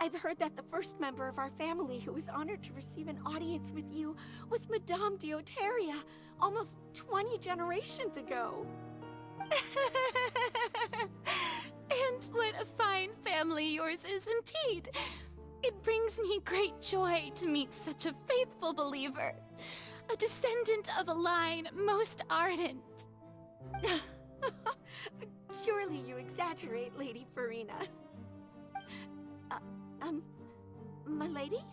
I've heard that the first member of our family who was honored to receive an audience with you was Madame Deoteria, almost 20 generations ago. And what a fine family yours is indeed. It brings me great joy to meet such a faithful believer, a descendant of a line most ardent. Surely you exaggerate, Lady Farina. My lady?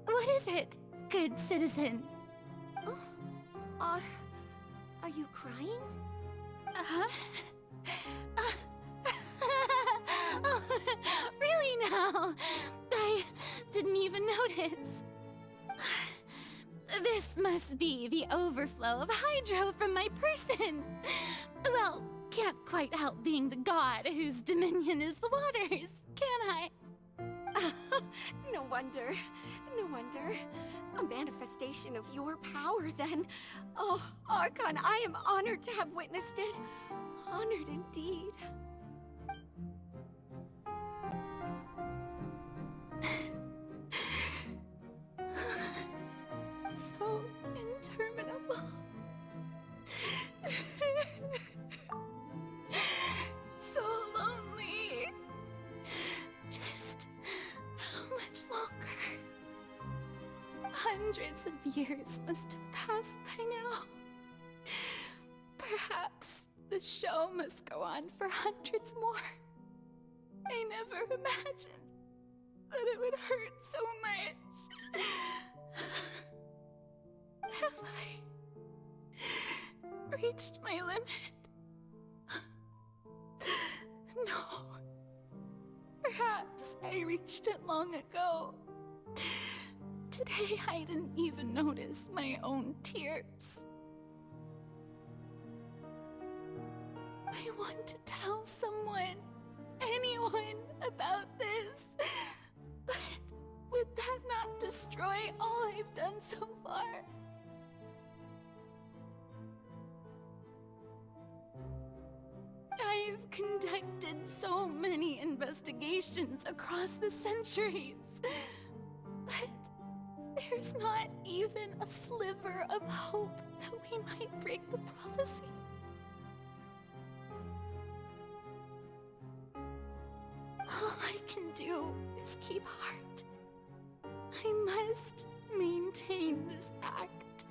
What is it, good citizen? Oh, are you crying? Uh-huh. Oh, really now? I didn't even notice. This must be the overflow of hydro from my person. Well, can't quite help being the god whose dominion is the waters, can I? No wonder. No wonder. A manifestation of your power, then. Oh, Archon, I am honored to have witnessed it. Honored indeed. So interminable. So lonely. Just how much longer? Hundreds of years must have passed by now. Perhaps the show must go on for hundreds more. I never imagined that it would hurt so much. Have I reached my limit? No. Perhaps I reached it long ago. Today I didn't even notice my own tears. I want to tell someone, anyone, about this. But would that not destroy all I've done so far? I've conducted so many investigations across the centuries, but there's not even a sliver of hope that we might break the prophecy. All I can do is keep heart. I must maintain this act.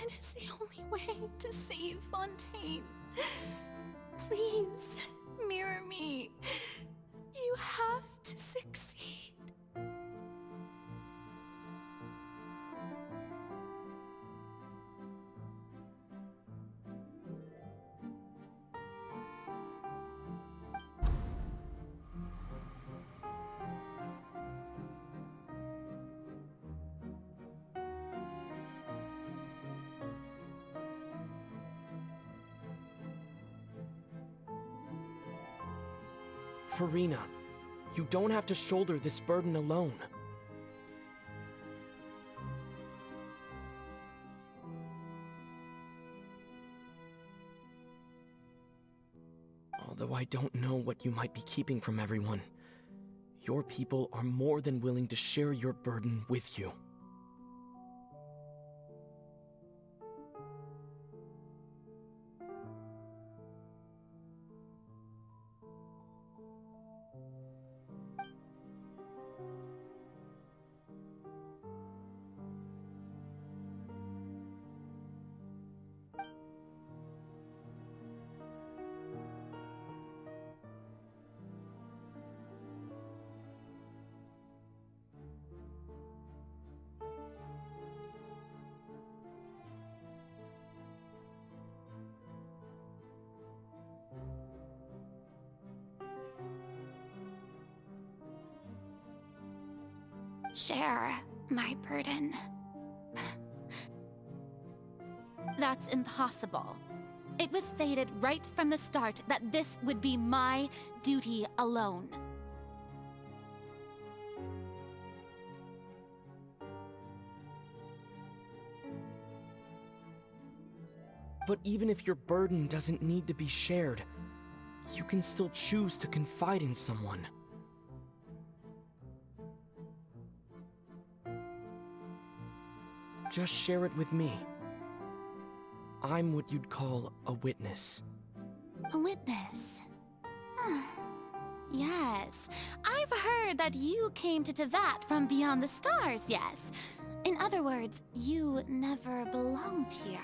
It is the only way to save Fontaine. Please, mirror me. You have to succeed. Farina, you don't have to shoulder this burden alone. Although I don't know what you might be keeping from everyone, your people are more than willing to share your burden with you. Share my burden. That's impossible. It was fated right from the start that this would be my duty alone. But even if your burden doesn't need to be shared, you can still choose to confide in someone. Just share it with me. I'm what you'd call a witness. A witness. Yes, I've heard that you came to Tevat from beyond the stars, yes. In other words, you never belonged here.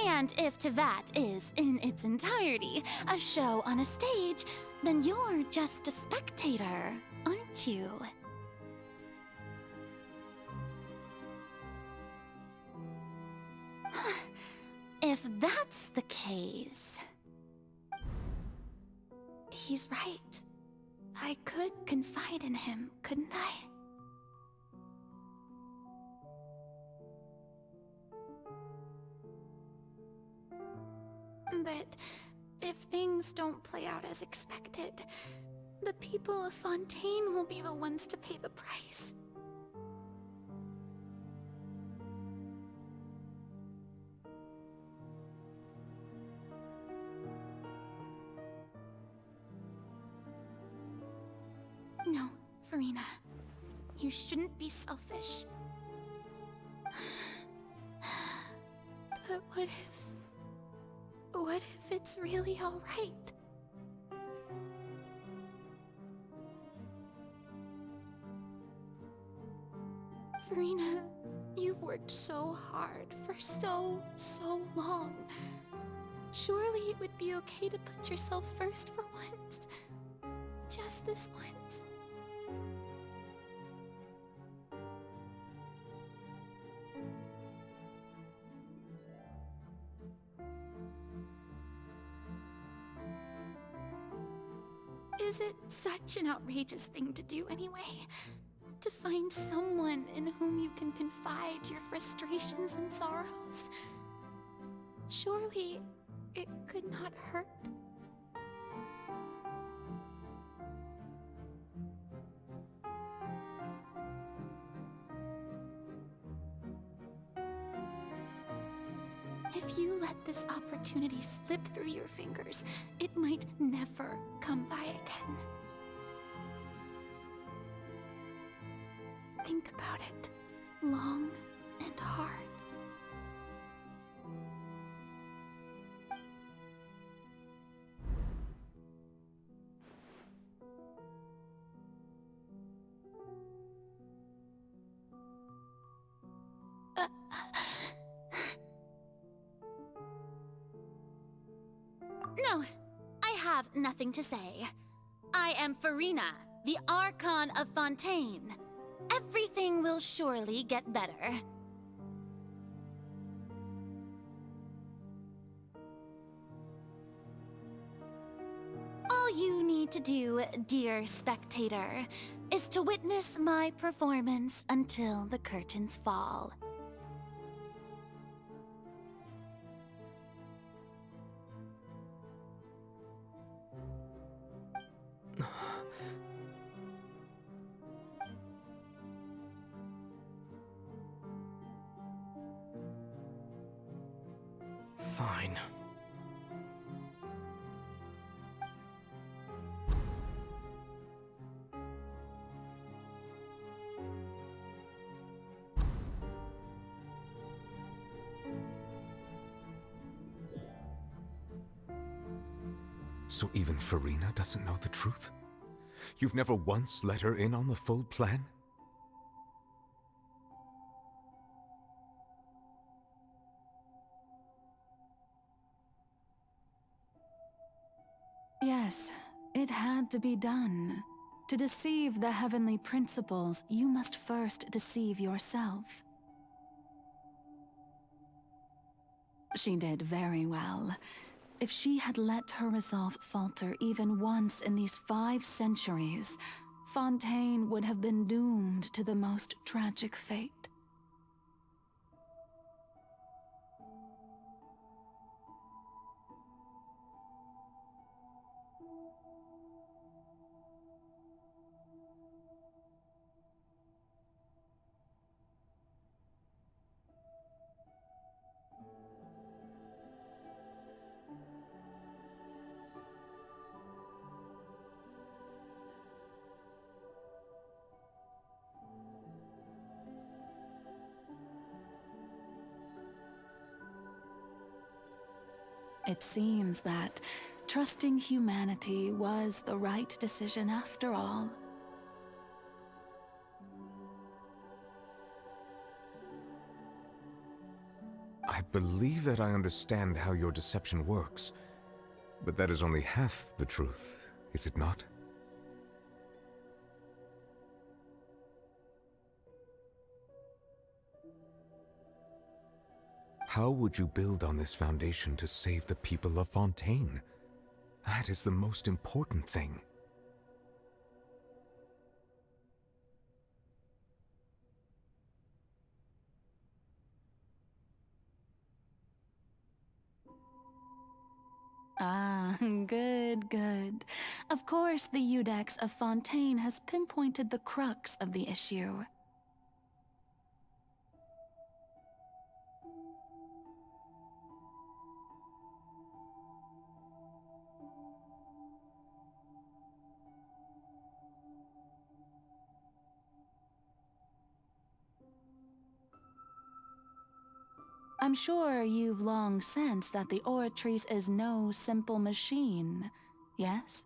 And if Tevat is, in its entirety, a show on a stage, then you're just a spectator, aren't you? If that's the case... He's right. I could confide in him, couldn't I? But if things don't play out as expected, the people of Fontaine will be the ones to pay the price. No, Farina. You shouldn't be selfish. But what if it's really all right? Farina, you've worked so hard for so long. Surely it would be okay to put yourself first for once. Just this once. Is it such an outrageous thing to do anyway? To find someone in whom you can confide your frustrations and sorrows? Surely it could not hurt. If you let this opportunity slip through your fingers, it might never come by again. Think about it long and hard. No, I have nothing to say. I am Farina, the Archon of Fontaine. Everything will surely get better. All you need to do, dear spectator, is to witness my performance until the curtains fall. Fine. So even Farina doesn't know the truth? You've never once let her in on the full plan? Yes, it had to be done. To deceive the heavenly principles, you must first deceive yourself. She did very well. If she had let her resolve falter even once in these 5 centuries, Fontaine would have been doomed to the most tragic fate. It seems that trusting humanity was the right decision after all. I believe that I understand how your deception works, but that is only half the truth, is it not? How would you build on this foundation to save the people of Fontaine? That is the most important thing. Ah, good, good. Of course, the Iudex of Fontaine has pinpointed the crux of the issue. I'm sure you've long sensed that the Oratrice is no simple machine, yes?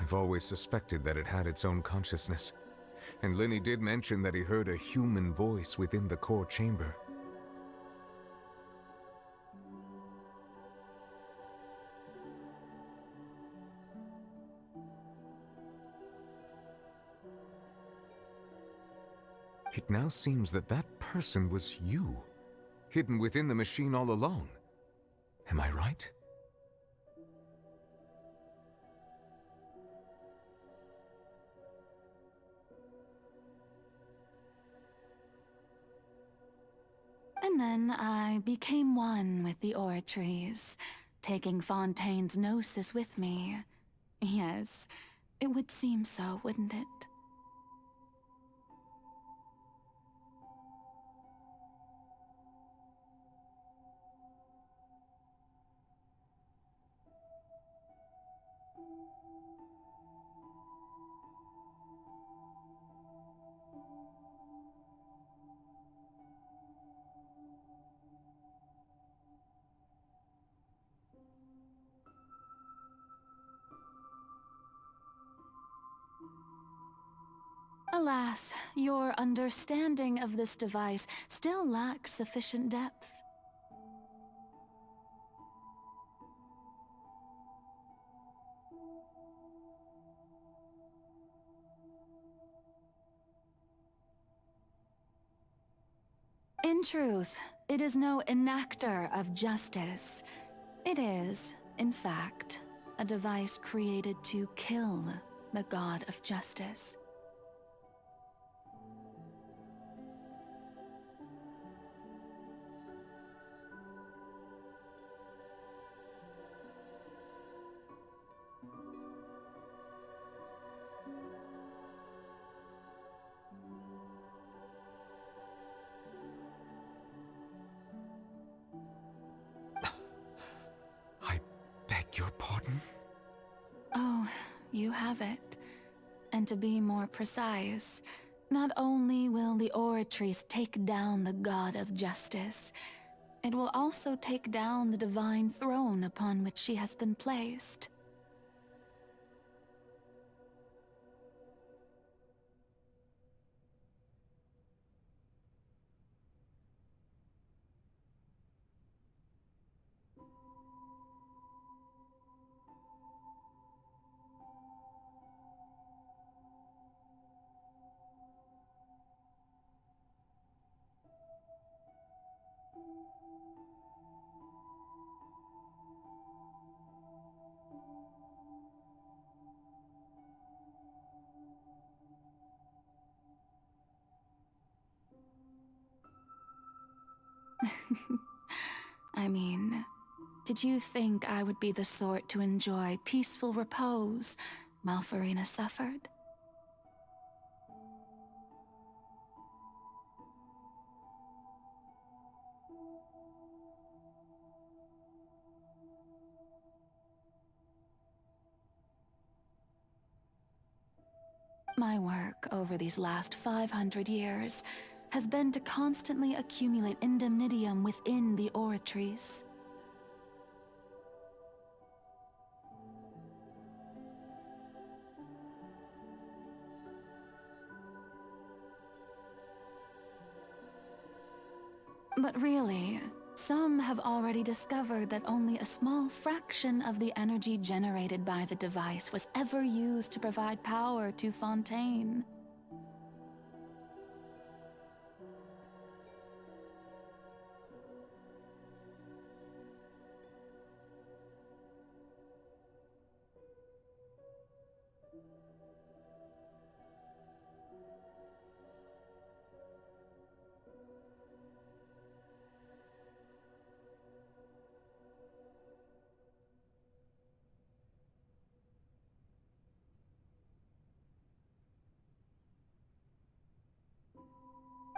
I've always suspected that it had its own consciousness, and Lenny did mention that he heard a human voice within the core chamber. It now seems that that person was you, hidden within the machine all along. Am I right? And then I became one with the Oratrice, taking Fontaine's gnosis with me. Yes, it would seem so, wouldn't it? Alas, your understanding of this device still lacks sufficient depth. In truth, it is no enactor of justice. It is, in fact, a device created to kill the god of justice. I beg your pardon? Oh, you have it. And to be more precise, not only will the Oratrice take down the god of justice, it will also take down the divine throne upon which she has been placed. I mean, did you think I would be the sort to enjoy peaceful repose while Farina suffered? My work over these last 500 years has been to constantly accumulate indemnitium within the oratories. But really, some have already discovered that only a small fraction of the energy generated by the device was ever used to provide power to Fontaine.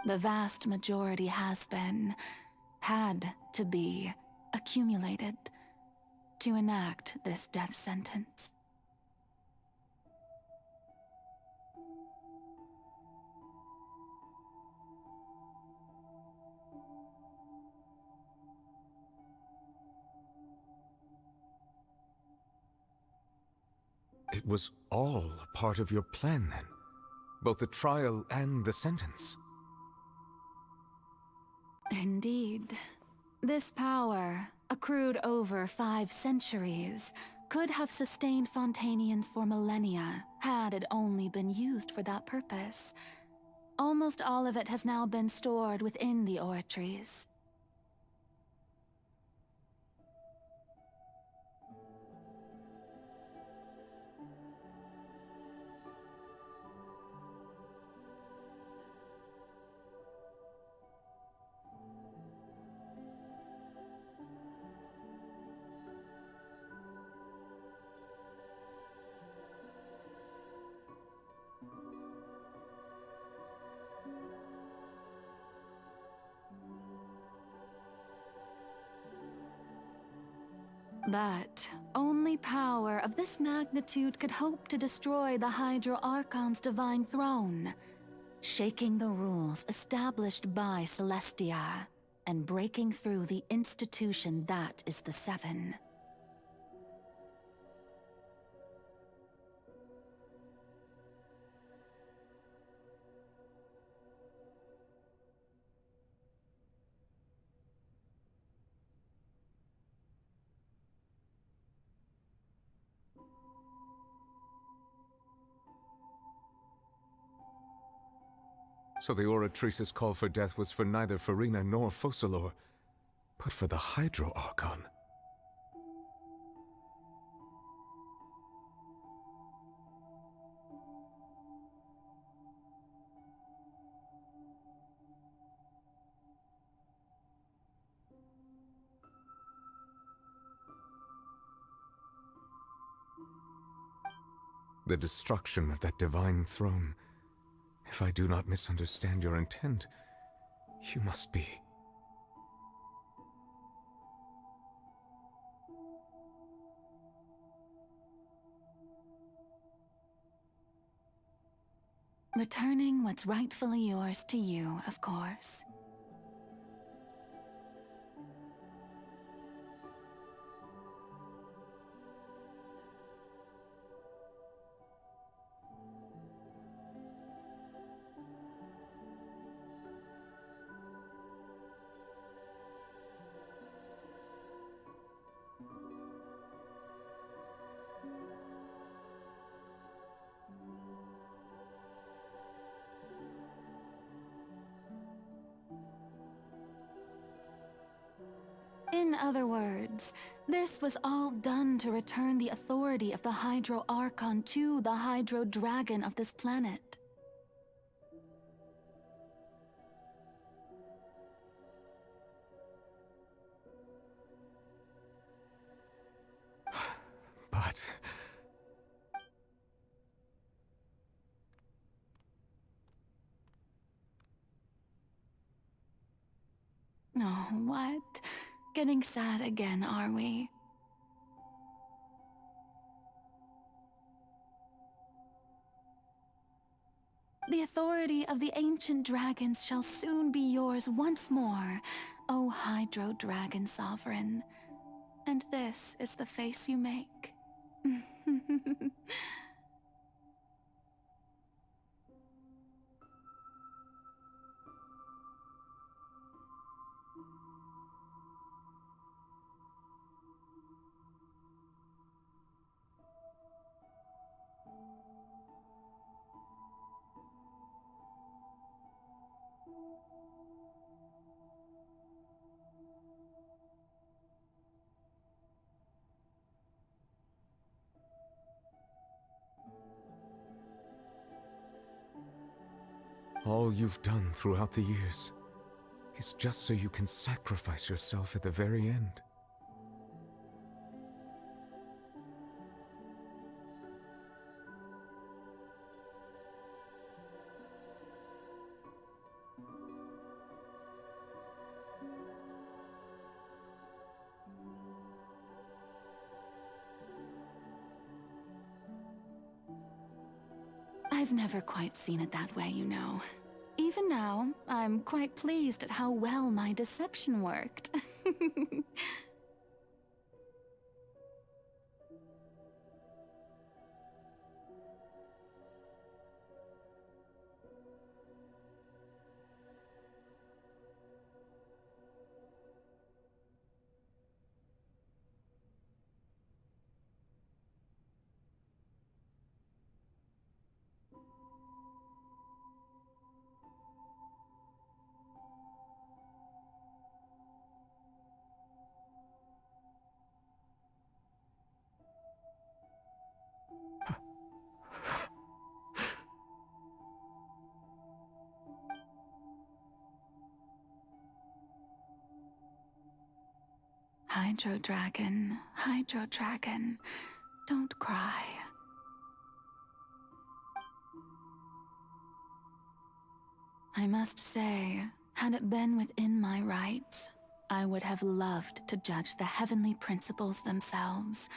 The vast majority had to be, accumulated to enact this death sentence. It was all a part of your plan, then? Both the trial and the sentence? Indeed. This power, accrued over 5 centuries, could have sustained Fontainians for millennia had it only been used for that purpose. Almost all of it has now been stored within the oratories. But only power of this magnitude could hope to destroy the Hydro Archon's divine throne, shaking the rules established by Celestia, and breaking through the institution that is the Seven. So the Oratrice's call for death was for neither Farina nor Focalor, but for the Hydro Archon. The destruction of that divine throne. If I do not misunderstand your intent, you must be... Returning what's rightfully yours to you, of course. In other words, this was all done to return the authority of the Hydro Archon to the Hydro Dragon of this planet. Oh, what? Getting sad again, are we? The authority of the ancient dragons shall soon be yours once more, O Hydro Dragon Sovereign. And this is the face you make. All you've done throughout the years is just so you can sacrifice yourself at the very end. I've never quite seen it that way, you know. Even now, I'm quite pleased at how well my deception worked. Hydro Dragon, don't cry. I must say, had it been within my rights, I would have loved to judge the heavenly principles themselves.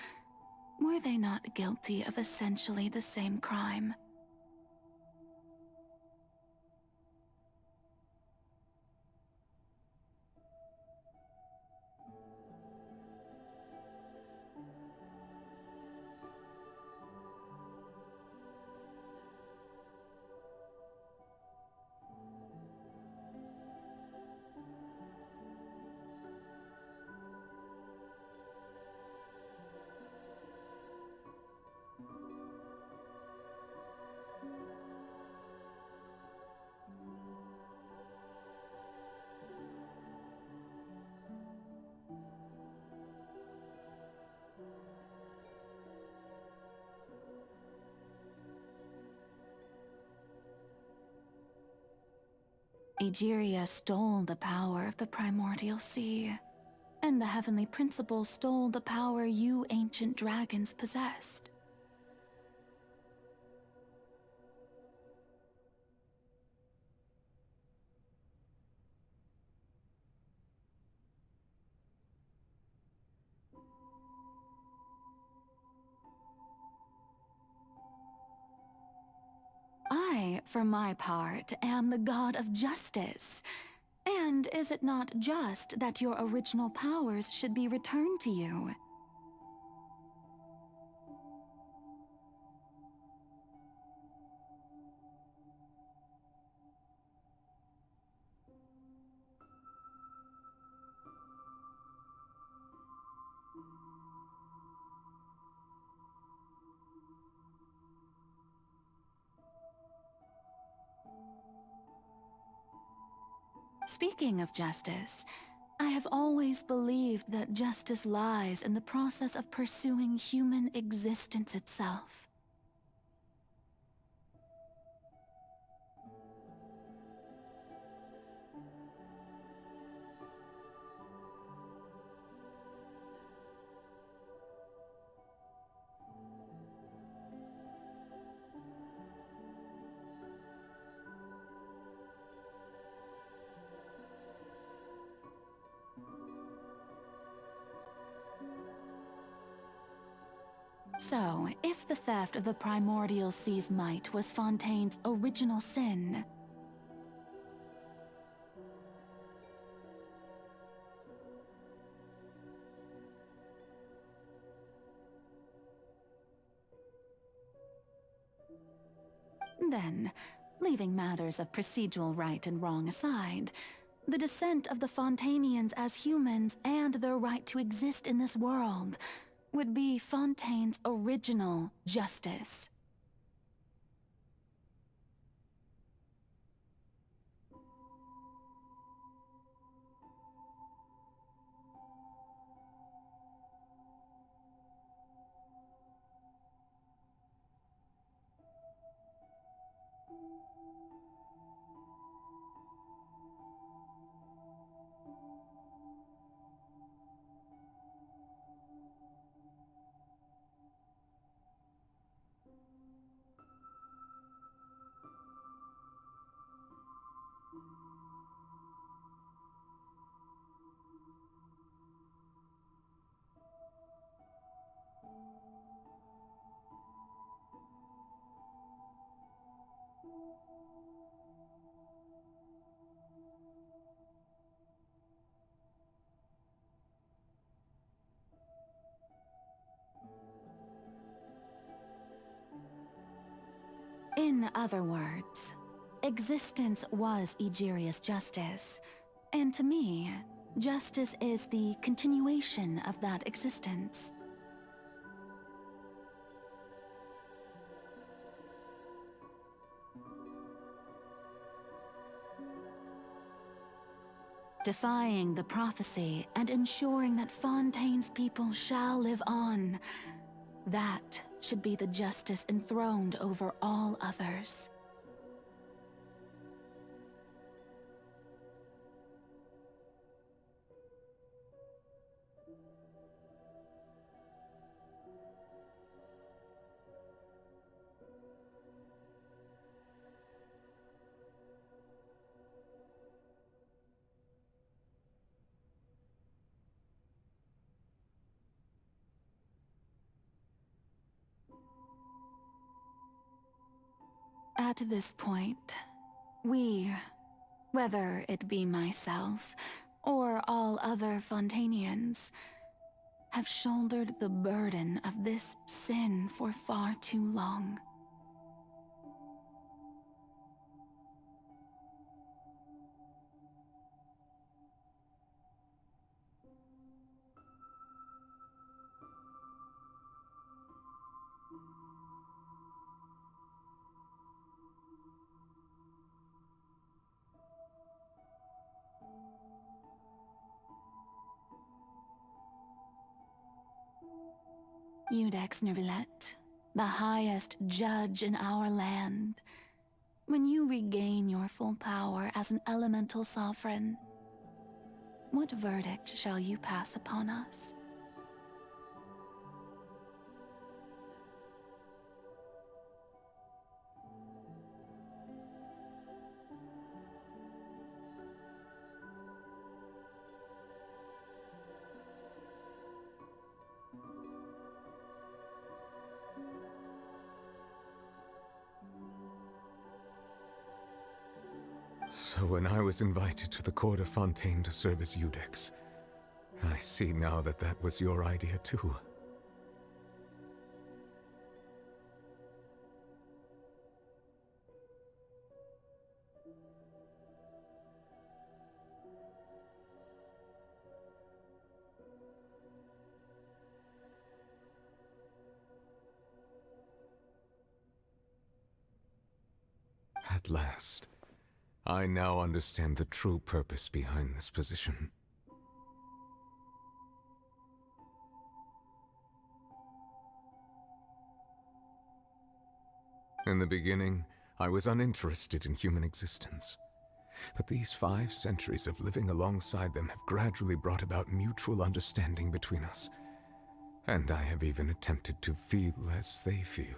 Were they not guilty of essentially the same crime? Egeria stole the power of the primordial sea, and the heavenly principle stole the power you ancient dragons possessed. I, for my part, am the god of justice. And is it not just that your original powers should be returned to you? Speaking of justice, I have always believed that justice lies in the process of pursuing human existence itself. So, if the theft of the primordial sea's might was Fontaine's original sin, then, leaving matters of procedural right and wrong aside, the descent of the Fontainians as humans and their right to exist in this world would be Fontaine's original justice. In other words, existence was Egeria's justice, and to me, justice is the continuation of that existence. Defying the prophecy and ensuring that Fontaine's people shall live on, that should be the justice enthroned over all others. At this point, we, whether it be myself or all other Fontainians, have shouldered the burden of this sin for far too long. Iudex Neuvillette, the highest judge in our land, when you regain your full power as an elemental sovereign, what verdict shall you pass upon us? So when I was invited to the court of Fontaine to serve as Iudex, I see now that that was your idea too. At last, I now understand the true purpose behind this position. In the beginning, I was uninterested in human existence. But these 5 centuries of living alongside them have gradually brought about mutual understanding between us. And I have even attempted to feel as they feel.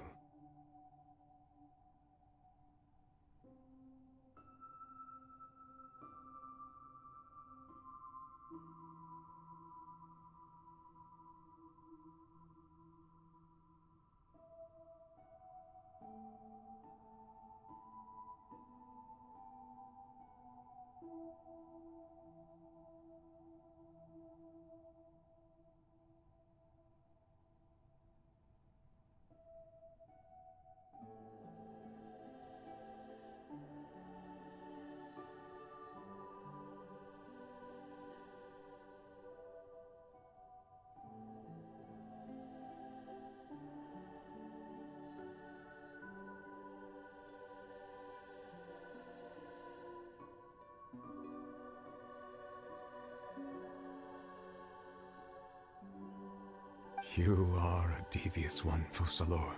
You are a devious one, Focalor.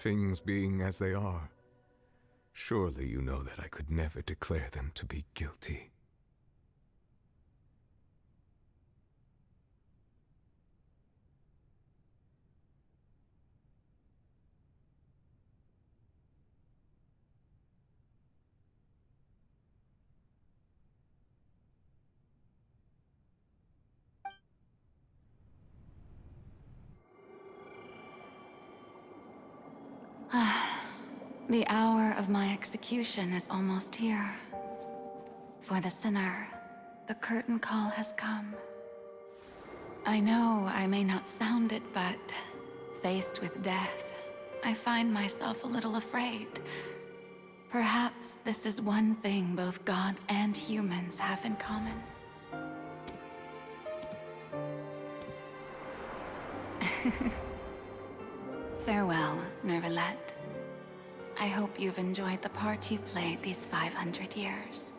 Things being as they are, surely you know that I could never declare them to be guilty. The hour of my execution is almost here. For the sinner, the curtain call has come. I know I may not sound it, but faced with death, I find myself a little afraid. Perhaps this is one thing both gods and humans have in common. Farewell, Nervalette. I hope you've enjoyed the part you played these 500 years.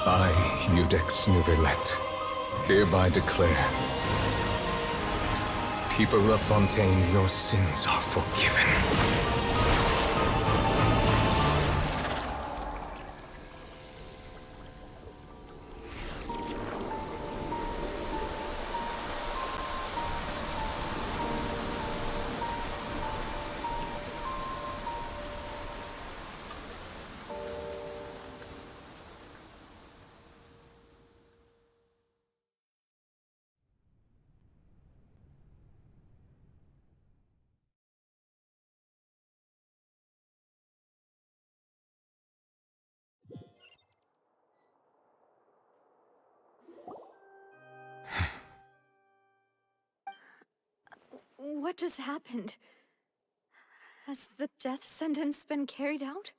I, Iudex Nervalette, hereby declare, people of Fontaine, your sins are forgiven. What just happened? Has the death sentence been carried out?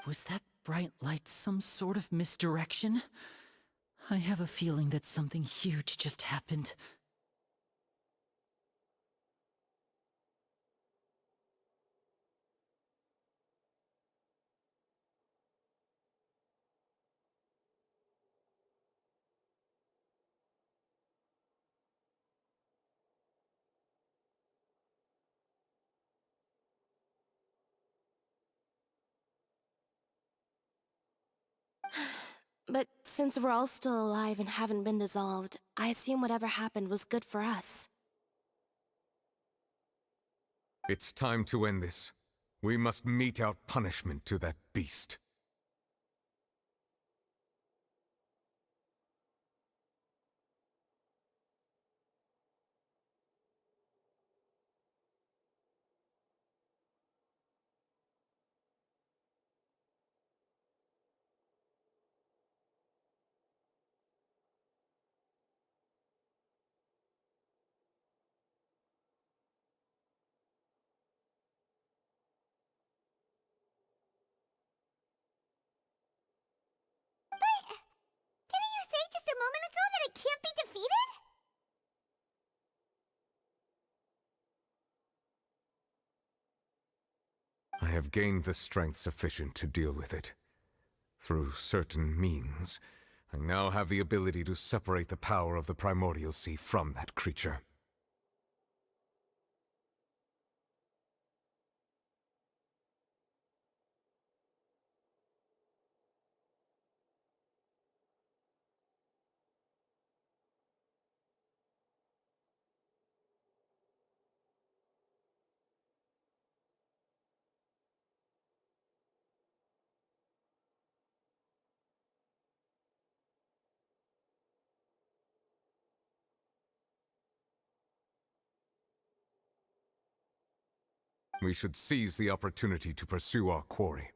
Was that bright light some sort of misdirection? I have a feeling that something huge just happened. But since we're all still alive and haven't been dissolved, I assume whatever happened was good for us. It's time to end this. We must mete out punishment to that beast. Didn't you say just a moment ago that it can't be defeated? I have gained the strength sufficient to deal with it. Through certain means, I now have the ability to separate the power of the Primordial Sea from that creature. We should seize the opportunity to pursue our quarry.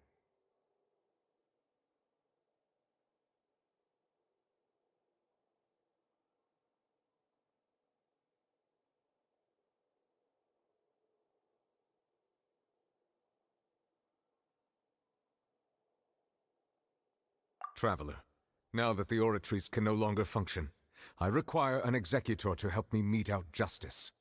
Traveler, now that the oratories can no longer function, I require an executor to help me mete out justice.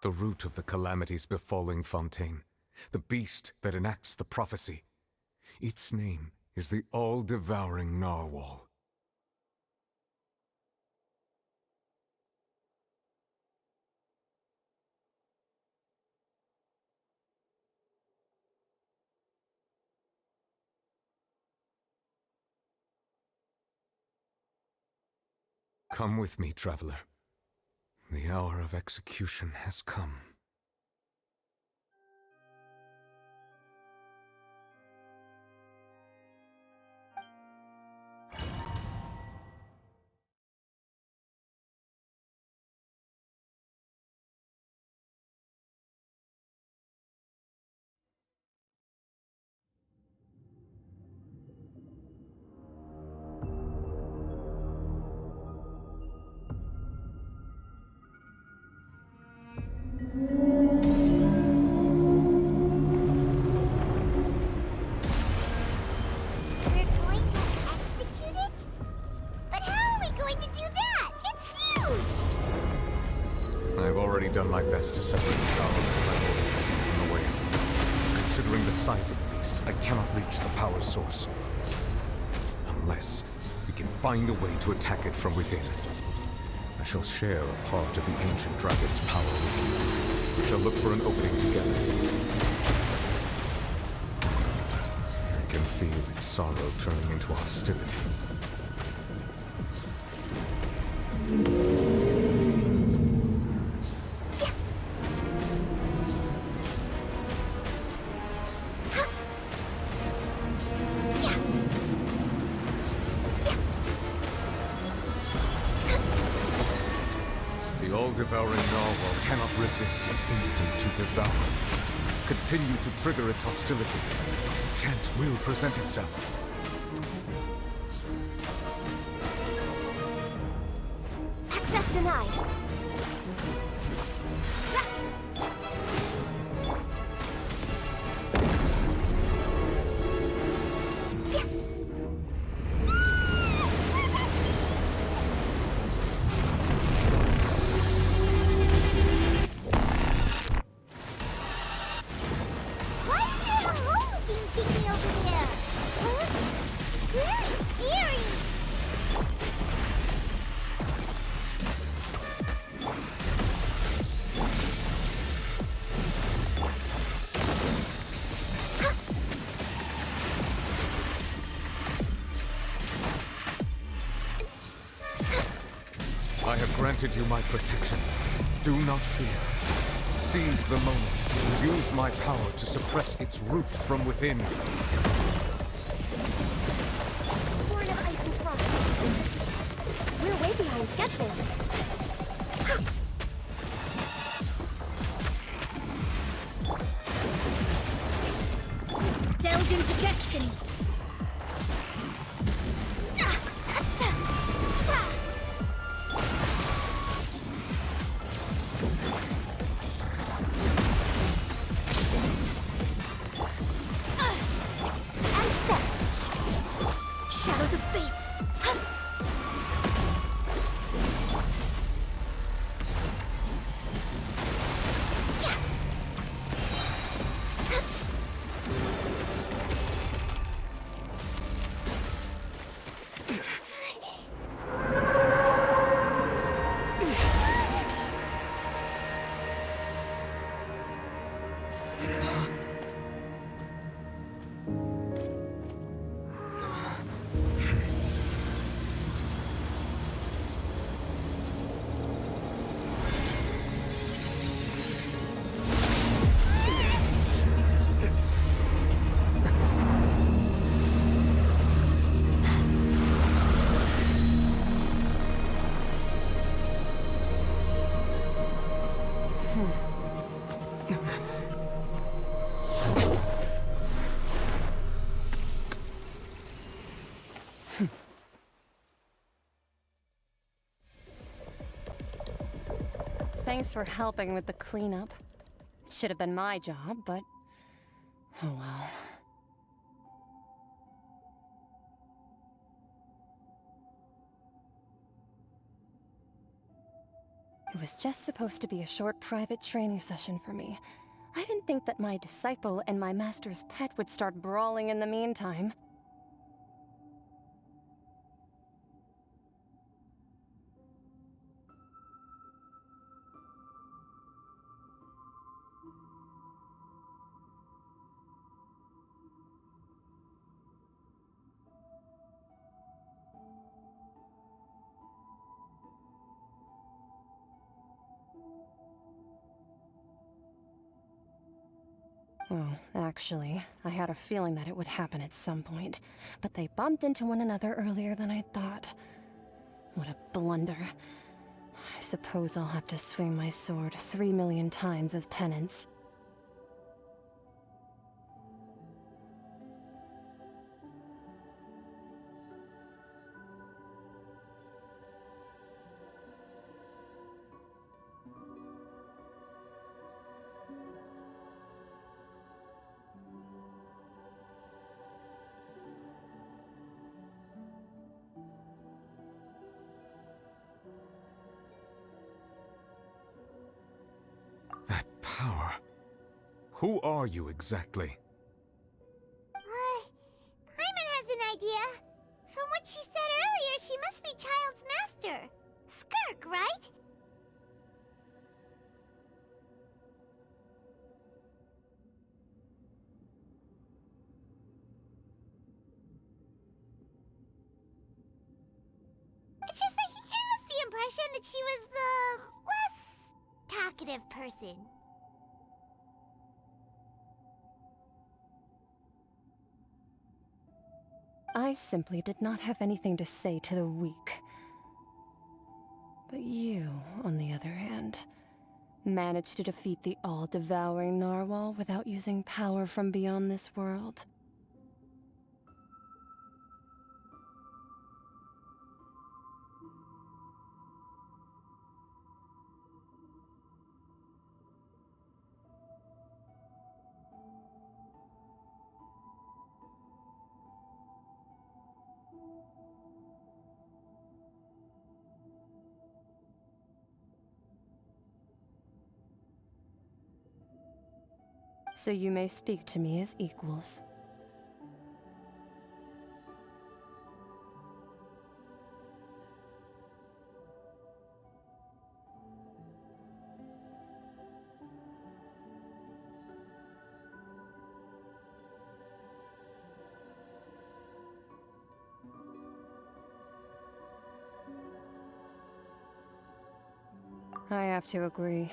The root of the calamities befalling Fontaine, the beast that enacts the prophecy. Its name is the all-devouring narwhal. Come with me, traveler. The hour of execution has come. We're going to execute it? But how are we going to do that? It's huge! I've already done my best to separate the power of the Primordial Sea from the whale. Considering the size of the beast, I cannot reach the power source. Unless we can find a way to attack it from within. I shall share a part of the ancient dragon's power with you. We shall look for an opening together. I can feel its sorrow turning into hostility. The all-devouring narwhal cannot resist its instinct to devour. Continue to trigger its hostility. A chance will present itself. Access denied. Why is there a hole looking thingy over there? Huh? Really scary! I have granted you my protection. Do not fear. Seize the moment. Use my power to suppress its root from within. Horn of ice and frost. We're way behind schedule. Delve into destiny. Shadows of fate. Thanks for helping with the cleanup. It should have been my job, but... oh well. It was just supposed to be a short private training session for me. I didn't think that my disciple and my master's pet would start brawling in the meantime. Well, actually, I had a feeling that it would happen at some point, but they bumped into one another earlier than I thought. What a blunder. I suppose I'll have to swing my sword 3 million times as penance. That power. Who are you exactly? Paimon has an idea. From what she said earlier, she must be Child's master. Skirk, right? It's just that he gave us the impression that she was the less talkative person. I simply did not have anything to say to the weak. But you, on the other hand, managed to defeat the all-devouring narwhal without using power from beyond this world. So you may speak to me as equals. I have to agree.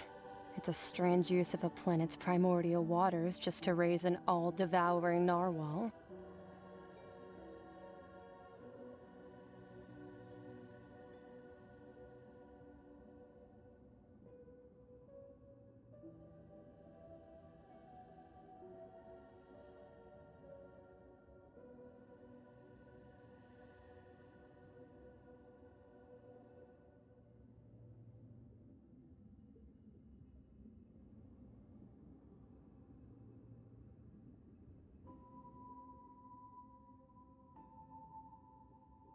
It's a strange use of a planet's primordial waters just to raise an all-devouring narwhal.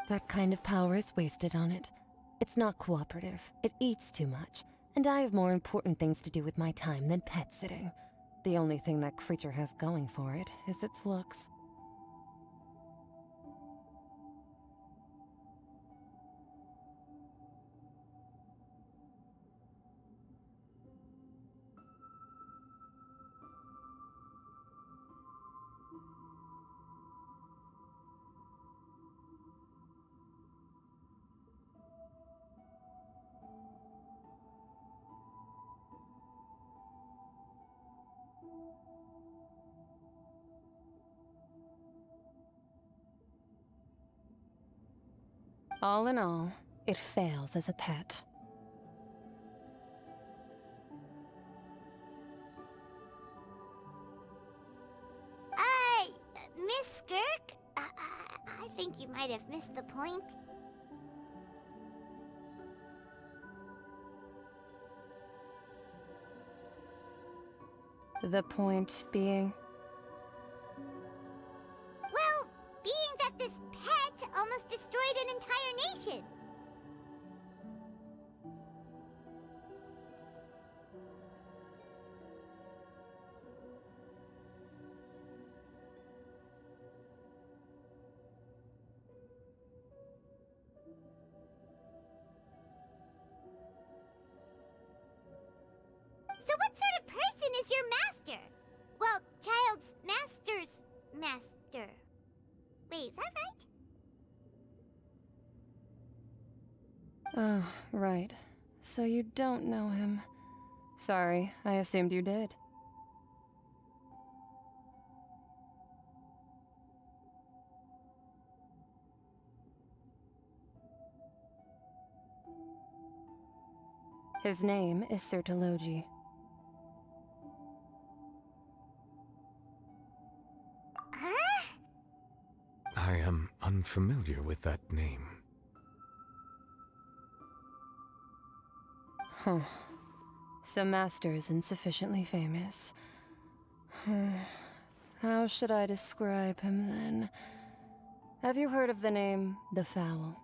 That kind of power is wasted on it. It's not cooperative. It eats too much. And I have more important things to do with my time than pet sitting. The only thing that creature has going for it is its looks. All in all, it fails as a pet. Miss Skirk? I think you might have missed the point. The point being? Well, being that this pet almost destroyed an entire nation. So what sort of person is your master? Well, child's master's master. Wait, is that right? Oh, right. So you don't know him. Sorry, I assumed you did. His name is Sertologi. Huh? I am unfamiliar with that name. Huh. So Master isn't sufficiently famous. How should I describe him then? Have you heard of the name The Fowl?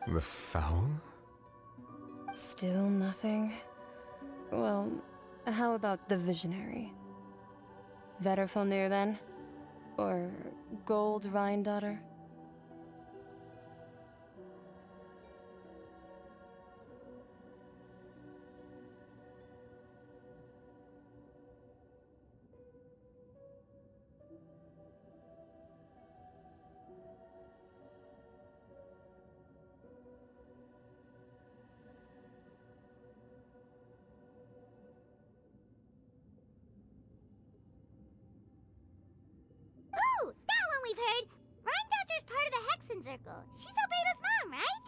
The fowl? Still nothing? Well, how about the Visionary? Vetterfalnir then? Or Gold Rhindaughter? Ooh, that one we've heard. Rhindaughter's part of the Hexen Circle. She's Albedo's mom, right?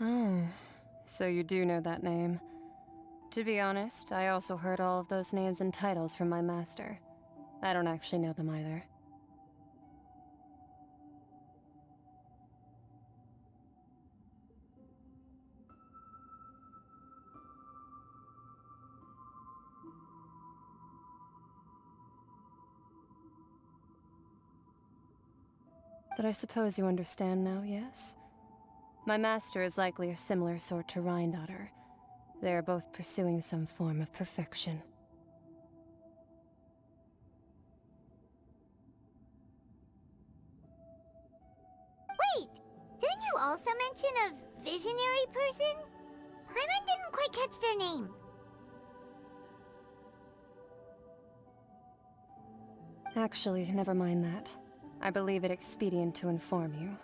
Oh, so you do know that name. To be honest, I also heard all of those names and titles from my master. I don't actually know them either. But I suppose you understand now, yes? My master is likely a similar sort to Rhine-daughter. They are both pursuing some form of perfection. Wait! Didn't you also mention a visionary person? Paimon didn't quite catch their name. Actually, never mind that. I believe it expedient to inform you.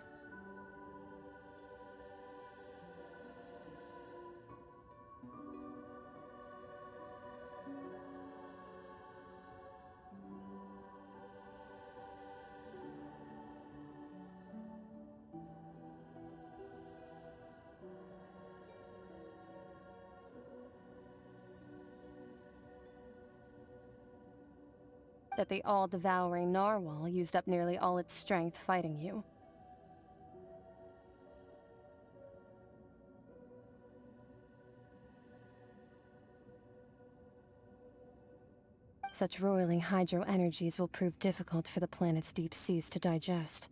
That the all-devouring narwhal used up nearly all its strength fighting you. Such roiling hydro energies will prove difficult for the planet's deep seas to digest.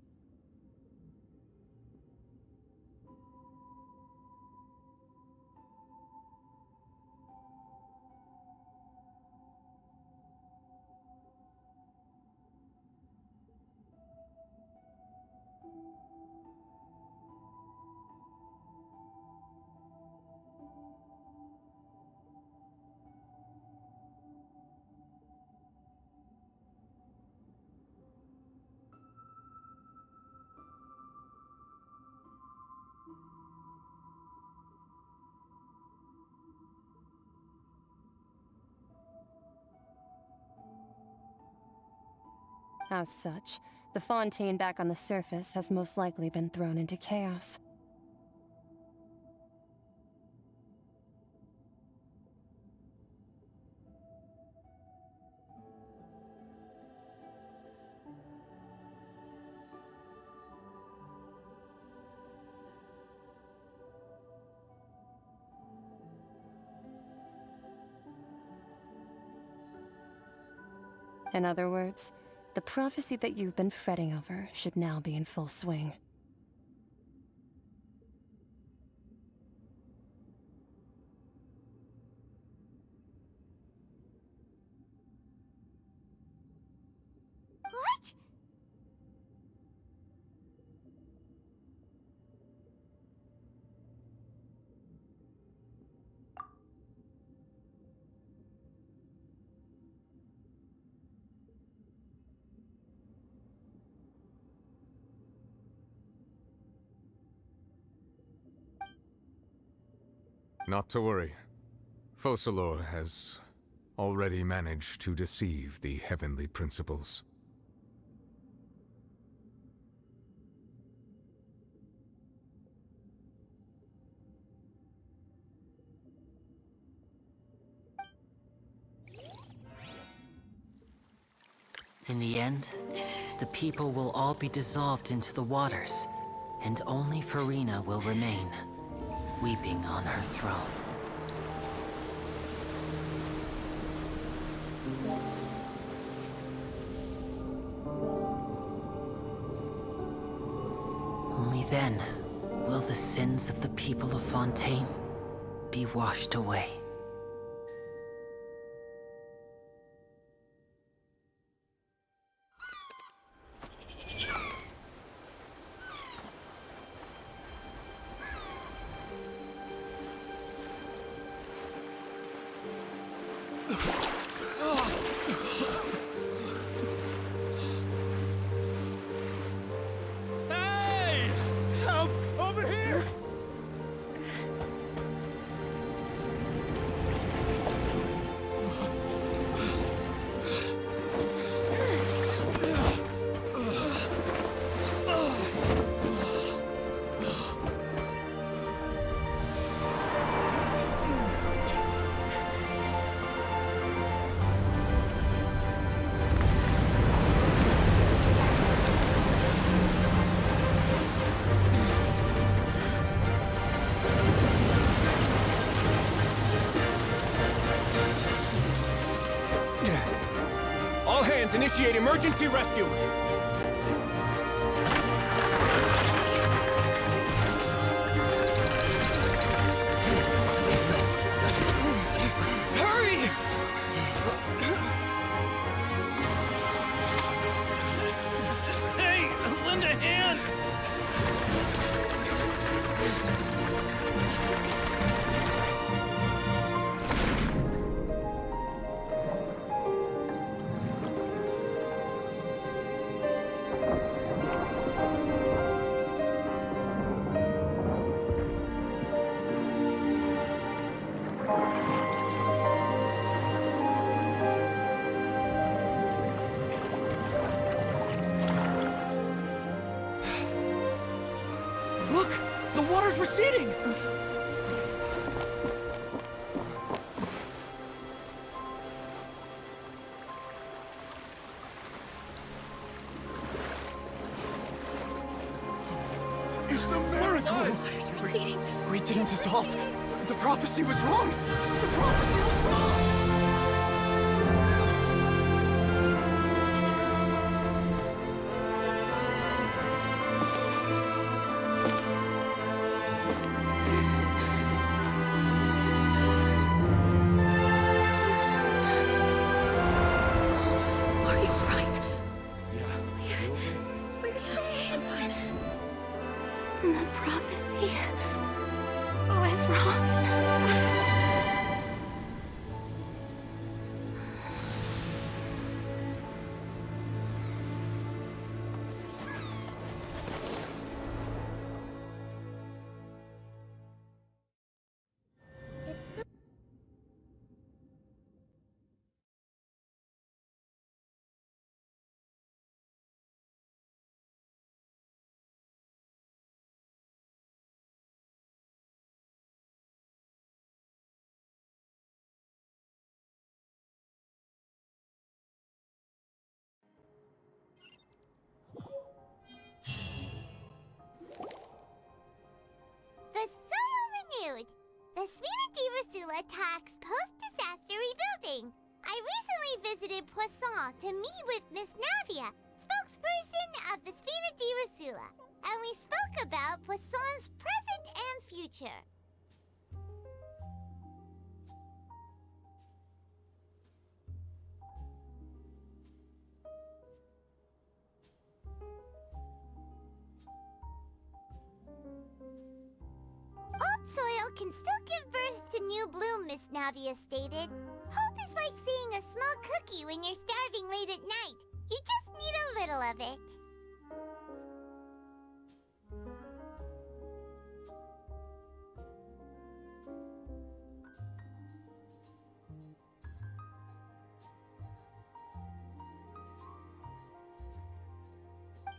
As such, the Fontaine back on the surface has most likely been thrown into chaos. In other words, the prophecy that you've been fretting over should now be in full swing. What? Not to worry. Focalor has already managed to deceive the heavenly principles. In the end, the people will all be dissolved into the waters, and only Farina will remain, weeping on her throne. Only then will the sins of the people of Fontaine be washed away. Hey! Help! Over here! All hands, initiate emergency rescue! water's receding! It's a miracle! Water's receding. We didn't dissolve. The prophecy was wrong. The prophecy was wrong! Are you alright? Yeah. We're saved. The prophecy was wrong. The soil renewed. The Spina attacks post-disaster rebuilding. I recently visited Poisson to meet with Miss Navia, spokesperson of the Spina, and we spoke about Poisson's present and future. Old soil can still give birth to new bloom, Miss Navia stated. Hope is like seeing a small cookie when you're starving late at night. You just need a little of it.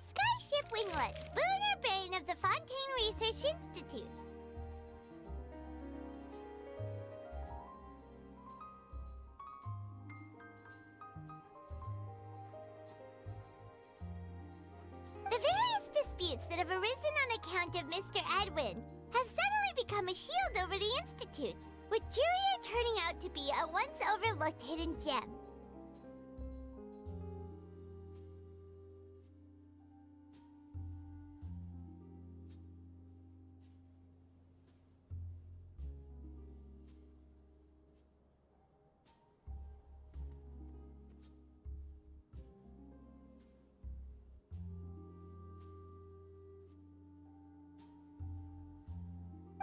Skyship Winglet, lunar brain of the Fontaine Research Institute. The various disputes that have arisen on account of Mr. Edwin have suddenly become a shield over the Institute, with Jurier turning out to be a once overlooked hidden gem.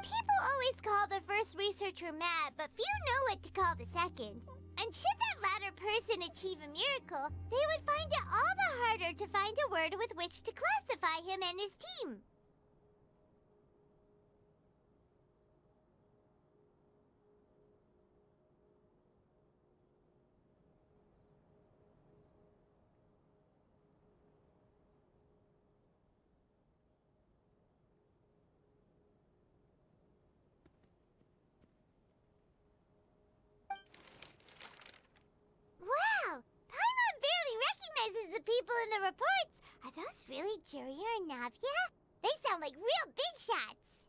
People always call the first researcher mad, but few know what to call the second. And should that latter person achieve a miracle, they would find it all the harder to find a word with which to classify him and his team. Wow! Paimon barely recognizes the people in the reports. Are those really Jurier and Navia? They sound like real big shots.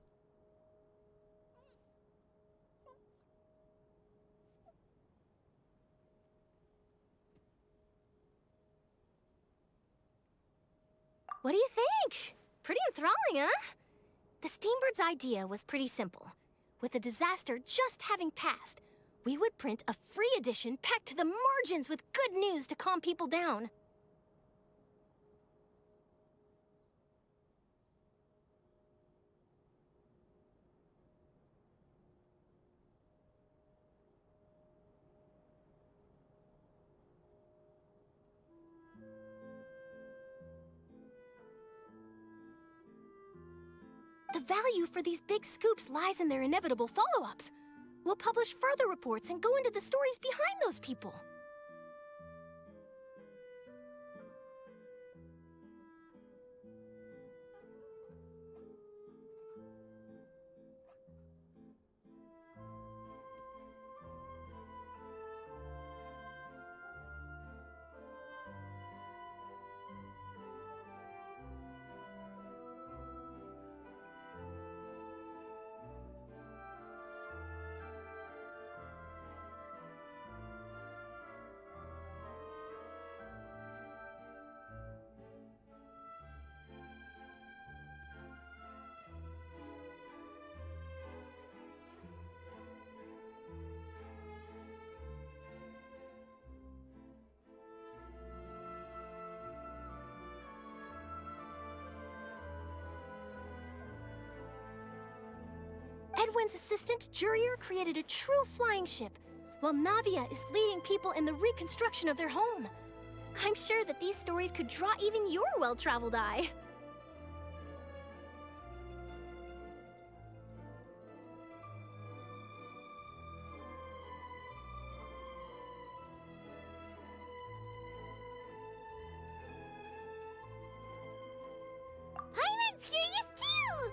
What do you think? Pretty enthralling, huh? The Steambird's idea was pretty simple. With the disaster just having passed, we would print a free edition packed to the margins with good news to calm people down. The value for these big scoops lies in their inevitable follow-ups. We'll publish further reports and go into the stories behind those people. Edwin's assistant, Jurier, created a true flying ship, while Navia is leading people in the reconstruction of their home. I'm sure that these stories could draw even your well-traveled eye. Paimon's curious too!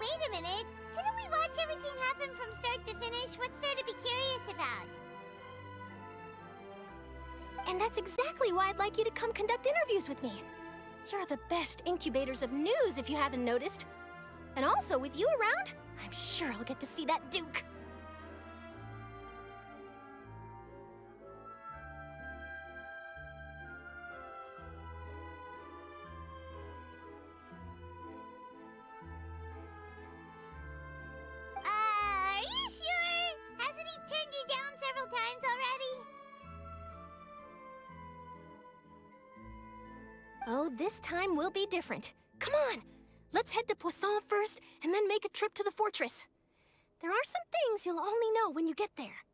Wait a minute. Didn't we watch everything happen from start to finish? What's there to be curious about? And that's exactly why I'd like you to come conduct interviews with me. You're the best incubators of news, if you haven't noticed. And also, with you around, I'm sure I'll get to see that Duke. Are you sure? Hasn't he turned you down several times already? Oh, this time will be different. Come on! Let's head to Poisson first, and then make a trip to the fortress. There are some things you'll only know when you get there.